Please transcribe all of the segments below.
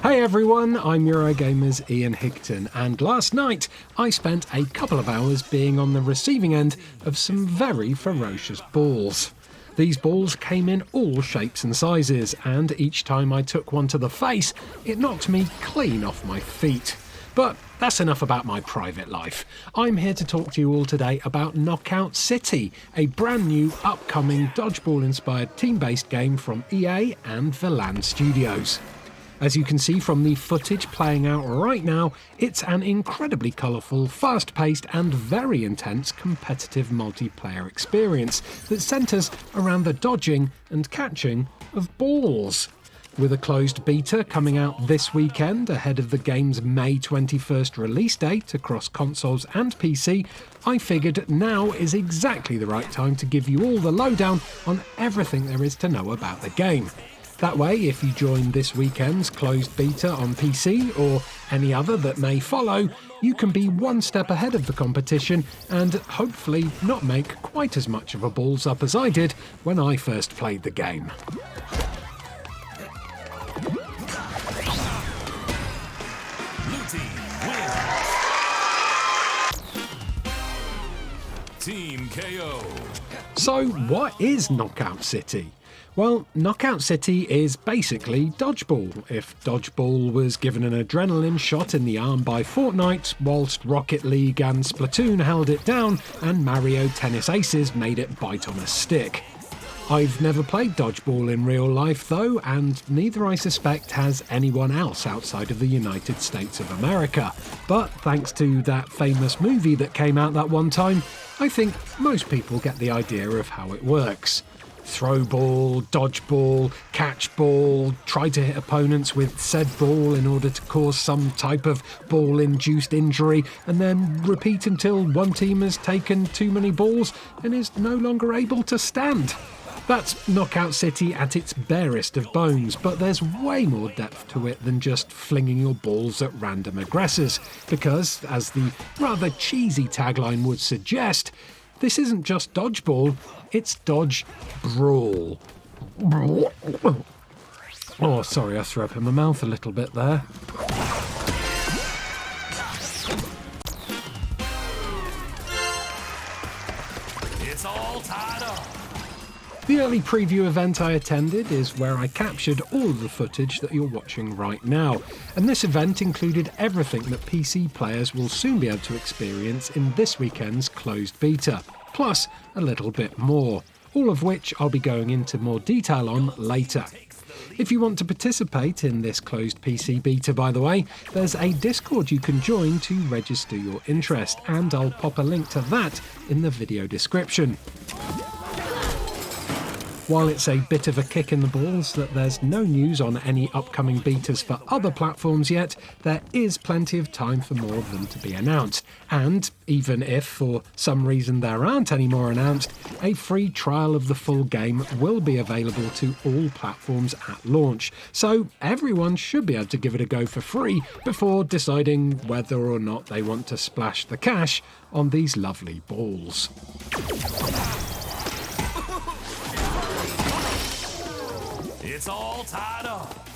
Hey everyone, I'm Eurogamer's Ian Higton, and last night I spent a couple of hours being on the receiving end of some very ferocious balls. These balls came in all shapes and sizes, and each time I took one to the face, it knocked me clean off my feet. But that's enough about my private life. I'm here to talk to you all today about Knockout City, a brand new upcoming dodgeball-inspired team-based game from EA and Velan Studios. As you can see from the footage playing out right now, it's an incredibly colourful, fast-paced and very intense competitive multiplayer experience that centres around the dodging and catching of balls. With a closed beta coming out this weekend ahead of the game's May 21st release date across consoles and PC, I figured now is exactly the right time to give you all the lowdown on everything there is to know about the game. That way, if you join this weekend's closed beta on PC or any other that may follow, you can be one step ahead of the competition and hopefully not make quite as much of a balls up as I did when I first played the game. Blue team wins. Team KO. So what is Knockout City? Well, Knockout City is basically dodgeball, if dodgeball was given an adrenaline shot in the arm by Fortnite, whilst Rocket League and Splatoon held it down and Mario Tennis Aces made it bite on a stick. I've never played dodgeball in real life though, and neither I suspect has anyone else outside of the United States of America. But thanks to that famous movie that came out that one time, I think most people get the idea of how it works. Throw ball, dodge ball, catch ball, try to hit opponents with said ball in order to cause some type of ball-induced injury, and then repeat until one team has taken too many balls and is no longer able to stand. That's Knockout City at its barest of bones, but there's way more depth to it than just flinging your balls at random aggressors, because, as the rather cheesy tagline would suggest, this isn't just dodgeball, it's dodgeBRAWL. Oh, sorry, I threw up in my mouth a little bit there. It's all tied up. The early preview event I attended is where I captured all of the footage that you're watching right now, and this event included everything that PC players will soon be able to experience in this weekend's closed beta, plus a little bit more, all of which I'll be going into more detail on later. If you want to participate in this closed PC beta, by the way, there's a Discord you can join to register your interest, and I'll pop a link to that in the video description. While it's a bit of a kick in the balls that there's no news on any upcoming betas for other platforms yet, there is plenty of time for more of them to be announced. And even if for some reason there aren't any more announced, a free trial of the full game will be available to all platforms at launch. So everyone should be able to give it a go for free before deciding whether or not they want to splash the cash on these lovely balls. It's all tied up.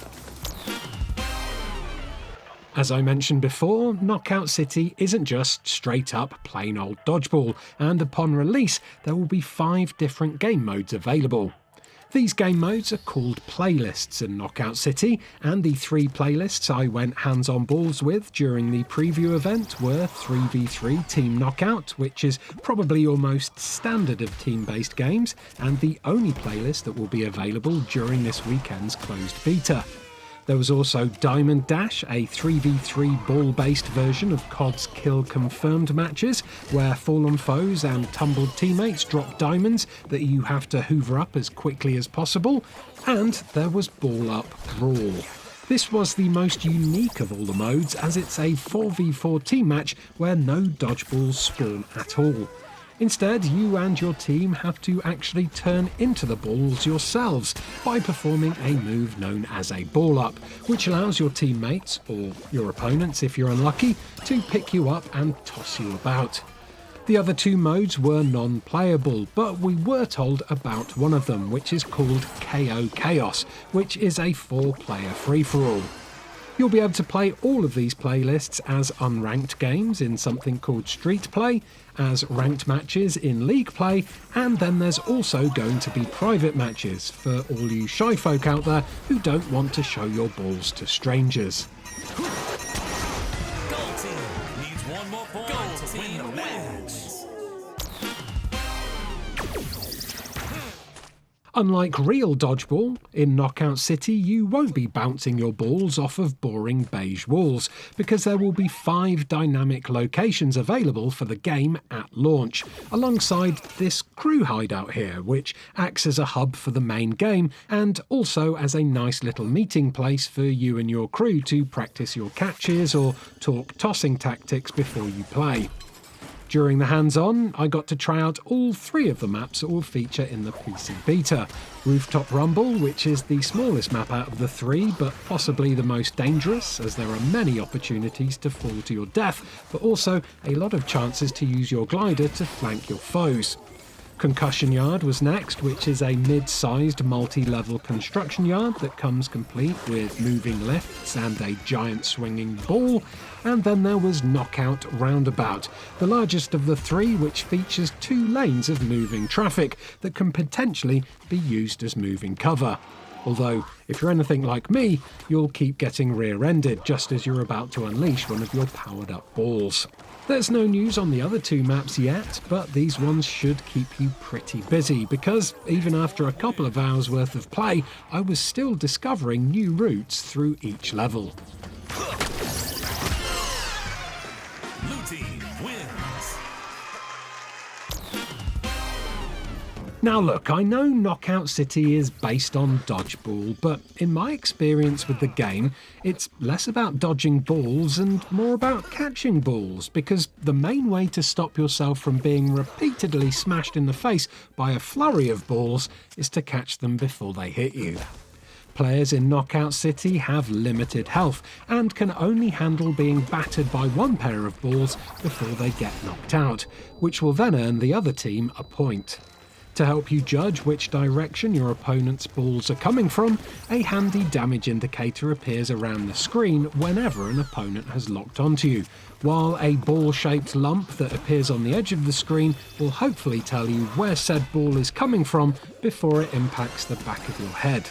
As I mentioned before, Knockout City isn't just straight up plain old dodgeball, and upon release there will be 5 different game modes available. These game modes are called playlists in Knockout City, and the 3 playlists I went hands-on balls with during the preview event were 3v3 Team Knockout, which is probably your most standard of team-based games, and the only playlist that will be available during this weekend's closed beta. There was also Diamond Dash, a 3v3 ball-based version of COD's Kill Confirmed matches, where fallen foes and tumbled teammates drop diamonds that you have to hoover up as quickly as possible. And there was Ball Up Brawl. This was the most unique of all the modes, as it's a 4v4 team match where no dodgeballs spawn at all. Instead, you and your team have to actually turn into the balls yourselves by performing a move known as a ball up, which allows your teammates, or your opponents if you're unlucky, to pick you up and toss you about. The other 2 modes were non-playable, but we were told about one of them, which is called KO Chaos, which is a 4-player free-for-all. You'll be able to play all of these playlists as unranked games in something called Street Play, as ranked matches in League Play, and then there's also going to be private matches for all you shy folk out there who don't want to show your balls to strangers. Gold team needs one more point to win the match. Unlike real dodgeball, in Knockout City you won't be bouncing your balls off of boring beige walls, because there will be 5 dynamic locations available for the game at launch, alongside this crew hideout here, which acts as a hub for the main game and also as a nice little meeting place for you and your crew to practice your catches or talk tossing tactics before you play. During the hands-on, I got to try out all 3 of the maps that will feature in the PC beta. Rooftop Rumble, which is the smallest map out of the 3, but possibly the most dangerous, as there are many opportunities to fall to your death, but also a lot of chances to use your glider to flank your foes. Concussion Yard was next, which is a mid-sized multi-level construction yard that comes complete with moving lifts and a giant swinging ball. And then there was Knockout Roundabout, the largest of the 3, which features 2 lanes of moving traffic that can potentially be used as moving cover. Although, if you're anything like me, you'll keep getting rear-ended just as you're about to unleash one of your powered-up balls. There's no news on the other 2 maps yet, but these ones should keep you pretty busy, because even after a couple of hours worth of play, I was still discovering new routes through each level. Blue team wins. Now look, I know Knockout City is based on dodgeball, but in my experience with the game, it's less about dodging balls and more about catching balls, because the main way to stop yourself from being repeatedly smashed in the face by a flurry of balls is to catch them before they hit you. Players in Knockout City have limited health and can only handle being battered by one pair of balls before they get knocked out, which will then earn the other team a point. To help you judge which direction your opponent's balls are coming from, a handy damage indicator appears around the screen whenever an opponent has locked onto you, while a ball-shaped lump that appears on the edge of the screen will hopefully tell you where said ball is coming from before it impacts the back of your head.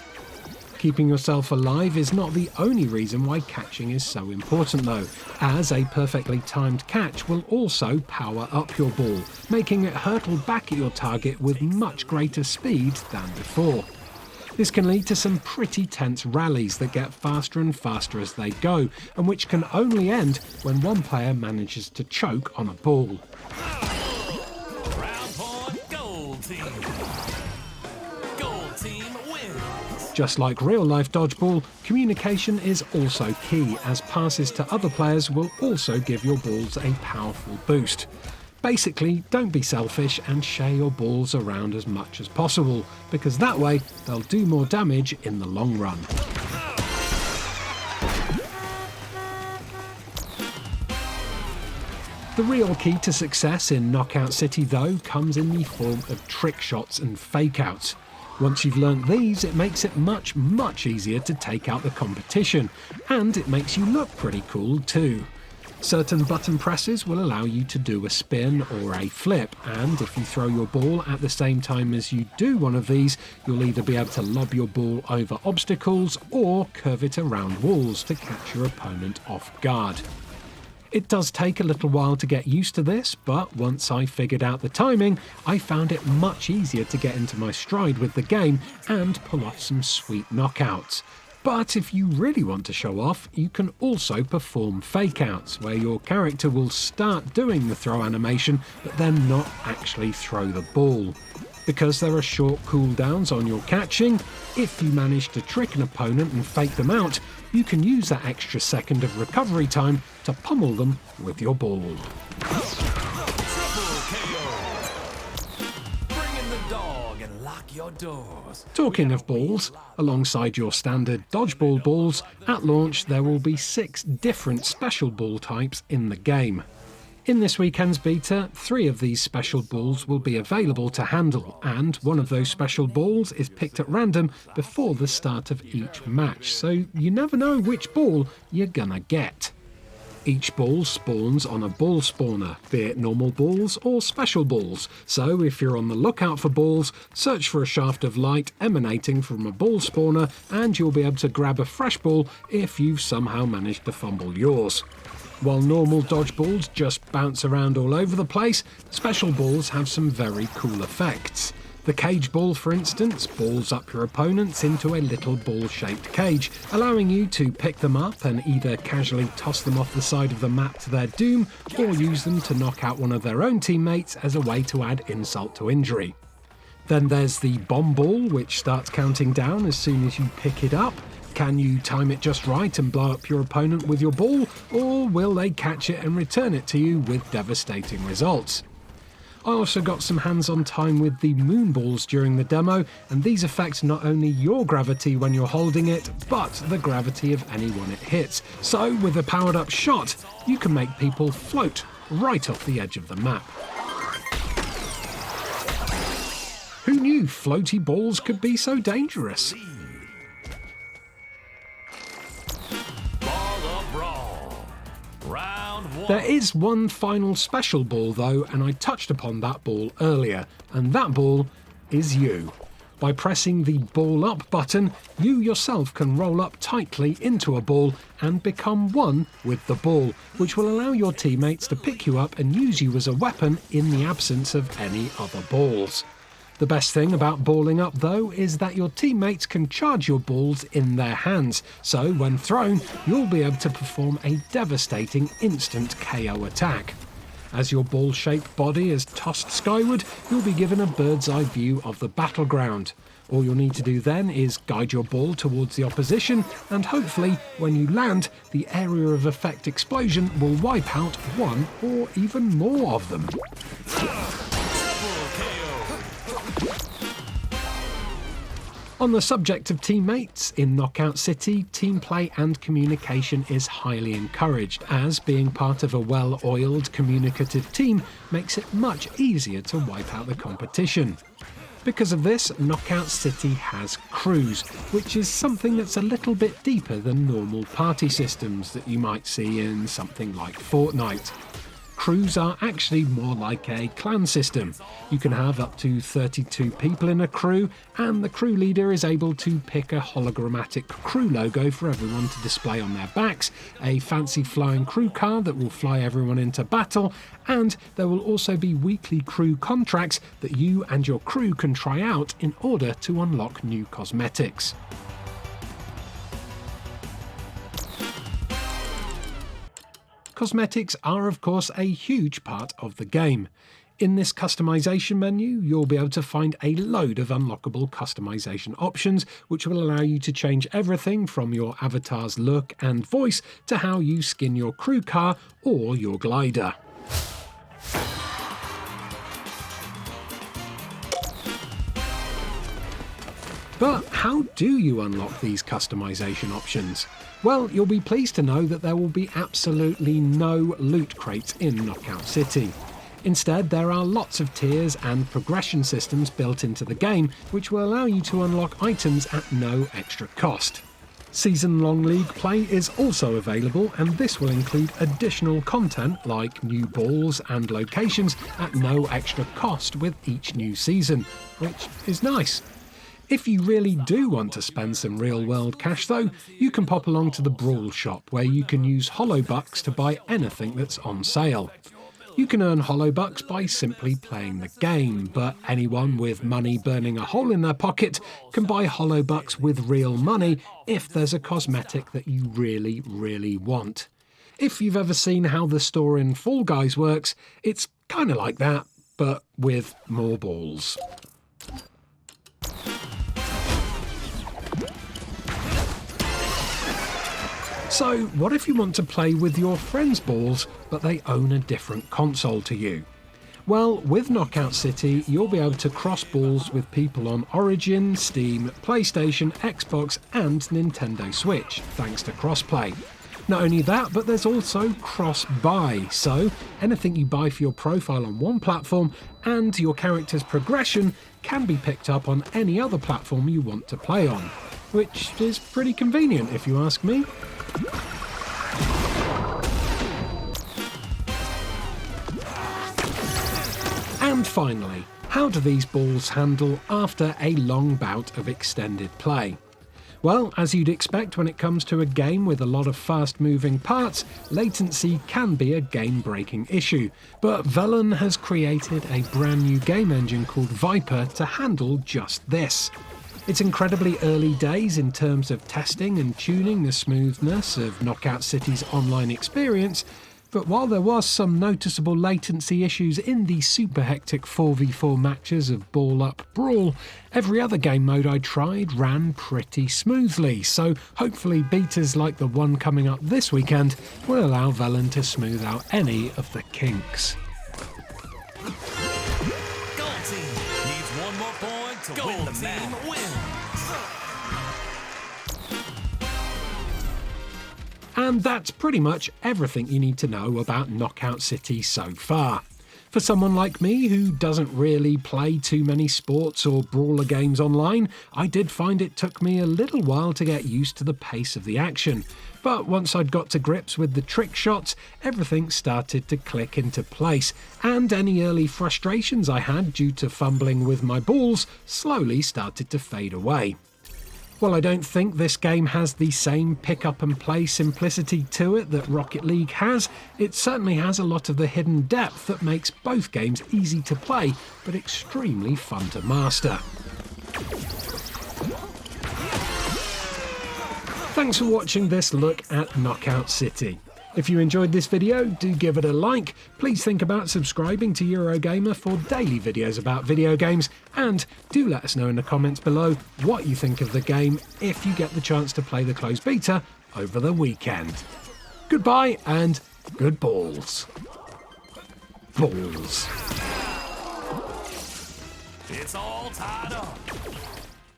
Keeping yourself alive is not the only reason why catching is so important though, as a perfectly timed catch will also power up your ball, making it hurtle back at your target with much greater speed than before. This can lead to some pretty tense rallies that get faster and faster as they go, and which can only end when one player manages to choke on a ball. Round point, gold team. Gold team wins. Just like real-life dodgeball, communication is also key, as passes to other players will also give your balls a powerful boost. Basically, don't be selfish and share your balls around as much as possible, because that way they'll do more damage in the long run. The real key to success in Knockout City though comes in the form of trick shots and fake-outs. Once you've learnt these, it makes it much easier to take out the competition, and it makes you look pretty cool too. Certain button presses will allow you to do a spin or a flip, and if you throw your ball at the same time as you do one of these, you'll either be able to lob your ball over obstacles or curve it around walls to catch your opponent off guard. It does take a little while to get used to this, but once I figured out the timing, I found it much easier to get into my stride with the game and pull off some sweet knockouts. But if you really want to show off, you can also perform fake-outs, where your character will start doing the throw animation, but then not actually throw the ball. Because there are short cooldowns on your catching, if you manage to trick an opponent and fake them out, you can use that extra second of recovery time to pummel them with your ball. Triple KO. Bring in the dog and lock your doors. Talking of balls, alongside your standard dodgeball balls, at launch there will be 6 different special ball types in the game. In this weekend's beta, 3 of these special balls will be available to handle, and one of those special balls is picked at random before the start of each match, so you never know which ball you're gonna get. Each ball spawns on a ball spawner, be it normal balls or special balls, so if you're on the lookout for balls, search for a shaft of light emanating from a ball spawner and you'll be able to grab a fresh ball if you've somehow managed to fumble yours. While normal dodgeballs just bounce around all over the place, special balls have some very cool effects. The cage ball, for instance, balls up your opponents into a little ball-shaped cage, allowing you to pick them up and either casually toss them off the side of the map to their doom, or use them to knock out one of their own teammates as a way to add insult to injury. Then there's the bomb ball, which starts counting down as soon as you pick it up. Can you time it just right and blow up your opponent with your ball, or will they catch it and return it to you with devastating results? I also got some hands-on time with the moon balls during the demo, and these affect not only your gravity when you're holding it, but the gravity of anyone it hits. So with a powered up shot, you can make people float right off the edge of the map. Who knew floaty balls could be so dangerous? There is one final special ball though, and I touched upon that ball earlier, and that ball is you. By pressing the ball up button, you yourself can roll up tightly into a ball and become one with the ball, which will allow your teammates to pick you up and use you as a weapon in the absence of any other balls. The best thing about balling up though is that your teammates can charge your balls in their hands, so when thrown you'll be able to perform a devastating instant KO attack. As your ball-shaped body is tossed skyward, you'll be given a bird's eye view of the battleground. All you'll need to do then is guide your ball towards the opposition, and hopefully when you land, the area of effect explosion will wipe out one or even more of them. On the subject of teammates, in Knockout City, team play and communication is highly encouraged, as being part of a well-oiled, communicative team makes it much easier to wipe out the competition. Because of this, Knockout City has crews, which is something that's a little bit deeper than normal party systems that you might see in something like Fortnite. Crews are actually more like a clan system. You can have up to 32 people in a crew, and the crew leader is able to pick a hologrammatic crew logo for everyone to display on their backs, a fancy flying crew car that will fly everyone into battle, and there will also be weekly crew contracts that you and your crew can try out in order to unlock new cosmetics. Cosmetics are of course a huge part of the game. In this customization menu, you'll be able to find a load of unlockable customization options, which will allow you to change everything from your avatar's look and voice to how you skin your crew car or your glider. But how do you unlock these customization options? Well, you'll be pleased to know that there will be absolutely no loot crates in Knockout City. Instead, there are lots of tiers and progression systems built into the game, which will allow you to unlock items at no extra cost. Season-long League play is also available, and this will include additional content like new balls and locations at no extra cost with each new season, which is nice. If you really do want to spend some real-world cash though, you can pop along to the Brawl shop, where you can use Holobucks to buy anything that's on sale. You can earn Holobucks by simply playing the game, but anyone with money burning a hole in their pocket can buy Holobucks with real money if there's a cosmetic that you really, really want. If you've ever seen how the store in Fall Guys works, it's kind of like that, but with more balls. So, what if you want to play with your friends' balls, but they own a different console to you? Well, with Knockout City, you'll be able to cross balls with people on Origin, Steam, PlayStation, Xbox and Nintendo Switch, thanks to Crossplay. Not only that, but there's also cross-buy, so anything you buy for your profile on one platform and your character's progression can be picked up on any other platform you want to play on, which is pretty convenient if you ask me. And finally, how do these balls handle after a long bout of extended play? Well, as you'd expect when it comes to a game with a lot of fast-moving parts, latency can be a game-breaking issue. But Velan has created a brand new game engine called Viper to handle just this. It's incredibly early days in terms of testing and tuning the smoothness of Knockout City's online experience, but while there was some noticeable latency issues in the super hectic 4v4 matches of Ball Up Brawl, every other game mode I tried ran pretty smoothly, so hopefully betas like the one coming up this weekend will allow Velan to smooth out any of the kinks. Gold team needs one more point to win the match. And that's pretty much everything you need to know about Knockout City so far. For someone like me who doesn't really play too many sports or brawler games online, I did find it took me a little while to get used to the pace of the action. But once I'd got to grips with the trick shots, everything started to click into place, and any early frustrations I had due to fumbling with my balls slowly started to fade away. While I don't think this game has the same pick-up-and-play simplicity to it that Rocket League has, it certainly has a lot of the hidden depth that makes both games easy to play, but extremely fun to master. Thanks for watching this look at Knockout City. If you enjoyed this video, do give it a like. Please think about subscribing to Eurogamer for daily videos about video games, and do let us know in the comments below what you think of the game if you get the chance to play the closed beta over the weekend. Goodbye and good balls. Balls. It's all tied up.